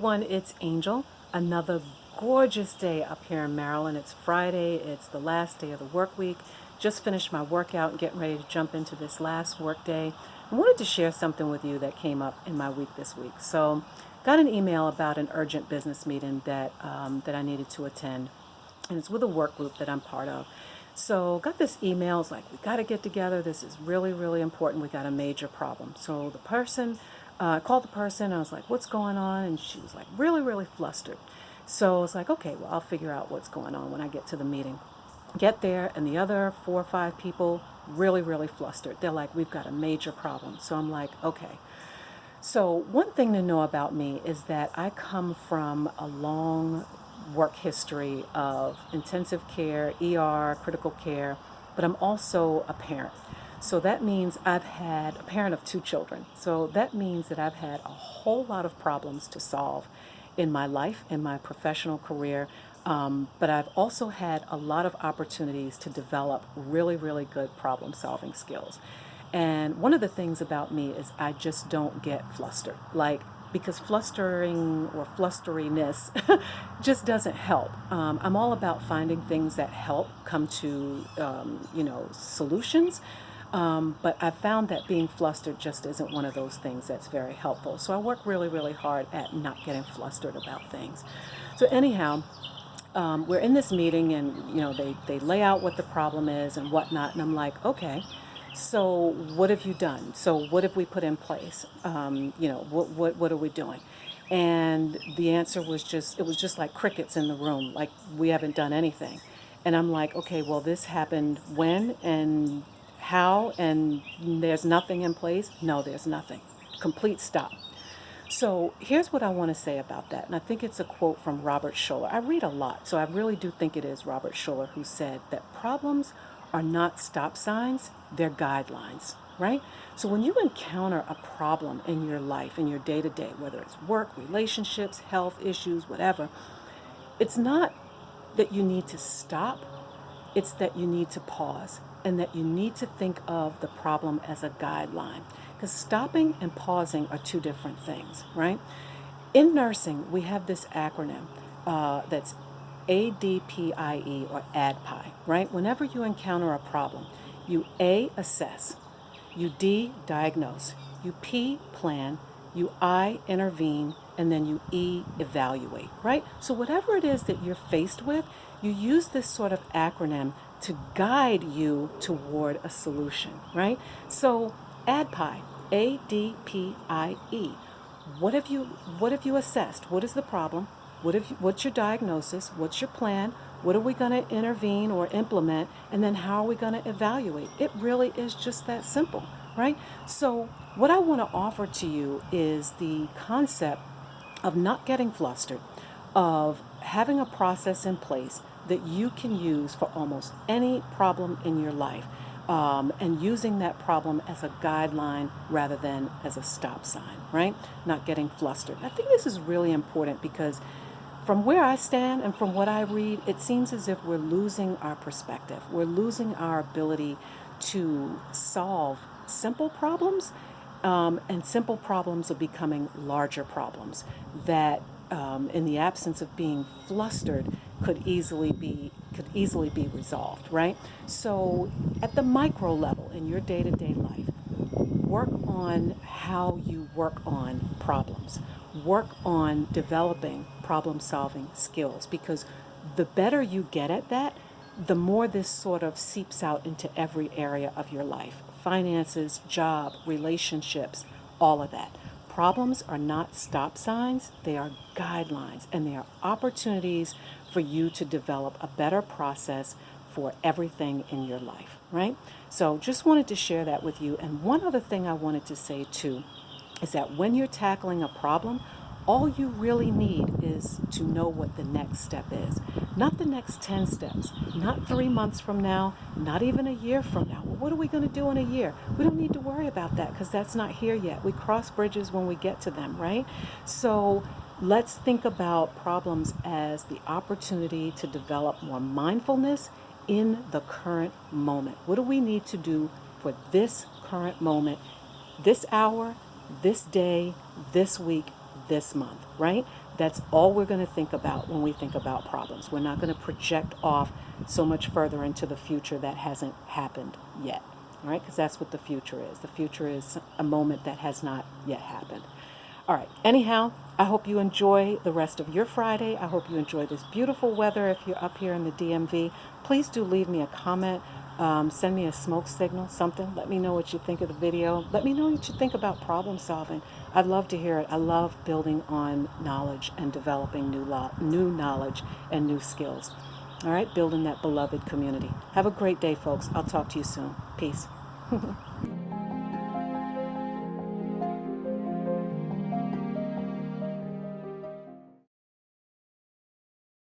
everyone, it's Angel. Another gorgeous day up here in Maryland. It's Friday, it's the last day of the work week. Just finished my workout and getting ready to jump into this last work day. I wanted to share something with you that came up in my week this week. So, got an email about an urgent business meeting that I needed to attend, and it's with a work group that I'm part of. So got this email, it's like, we got to get together. This is really, really important. We got a major problem. So the person, I called the person. I was like, what's going on? And she was like, really, really flustered. So I was like, okay, well, I'll figure out what's going on when I get to the meeting. Get there, and the other 4 or 5 people, really, really flustered. They're like, we've got a major problem. So I'm like, okay. So one thing to know about me is that I come from a long work history of intensive care, ER, critical care, but I'm also a parent. So that means I've had a parent of 2 children. So that means that I've had a whole lot of problems to solve in my life, in my professional career. But I've also had a lot of opportunities to develop really, really good problem solving skills. And one of the things about me is I just don't get flustered. Because flustering or flusteriness just doesn't help. I'm all about finding things that help come to, solutions. But I found that being flustered just isn't one of those things that's very helpful. So I work really, really hard at not getting flustered about things. So anyhow, we're in this meeting, and they lay out what the problem is and whatnot, and I'm like, okay, so what have you done? So what have we put in place? What are we doing? And the answer was just like crickets in the room, like we haven't done anything. And I'm like, okay, well, this happened when and how, and there's nothing in place. No, there's nothing. Complete stop. So here's what I want to say about that. And I think it's a quote from Robert Schuller. I read a lot, so I really do think it is Robert Schuller who said that problems are not stop signs, they're guidelines, right? So when you encounter a problem in your life, in your day to day, whether it's work, relationships, health issues, whatever, it's not that you need to stop, it's that you need to pause and that you need to think of the problem as a guideline. Because stopping and pausing are 2 different things, right? In nursing, we have this acronym that's ADPIE or ADPI, right? Whenever you encounter a problem, you A, assess, you D, diagnose, you P, plan, you I, intervene, and then you E, evaluate, right? So whatever it is that you're faced with, you use this sort of acronym to guide you toward a solution, right? So ADPI, ADPIE. What have you assessed? What is the problem? What's your diagnosis? What's your plan? What are we going to intervene or implement? And then how are we going to evaluate? It really is just that simple, right? So what I want to offer to you is the concept of not getting flustered, of having a process in place that you can use for almost any problem in your life, and using that problem as a guideline rather than as a stop sign, right? Not getting flustered. I think this is really important because from where I stand and from what I read, it seems as if we're losing our perspective. We're losing our ability to solve simple problems, and simple problems are becoming larger problems that, in the absence of being flustered, could easily be resolved, right? So, at the micro level in your day-to-day life, work on how you work on problems. Work on developing problem solving skills, because the better you get at that, the more this sort of seeps out into every area of your life: finances, job, relationships, all of that. Problems are not stop signs, they are guidelines, and they are opportunities for you to develop a better process for everything in your life, right? So just wanted to share that with you. And one other thing I wanted to say too is that when you're tackling a problem, all you really need is to know what the next step is. Not the next 10 steps, not 3 months from now, not even a year from now. Well, what are we going to do in a year? We don't need to worry about that because that's not here yet. We cross bridges when we get to them, right? So let's think about problems as the opportunity to develop more mindfulness in the current moment. What do we need to do for this current moment, this hour, this day, this week, this month, right? That's all we're going to think about when we think about problems. We're not going to project off so much further into the future that hasn't happened yet, all right? Because that's what the future is. The future is a moment that has not yet happened. All right. Anyhow, I hope you enjoy the rest of your Friday. I hope you enjoy this beautiful weather if you're up here in the DMV. Please do leave me a comment. Send me a smoke signal, something. Let me know what you think of the video. Let me know what you think about problem solving. I'd love to hear it. I love building on knowledge and developing new knowledge and new skills. All right, building that beloved community. Have a great day, folks. I'll talk to you soon. Peace.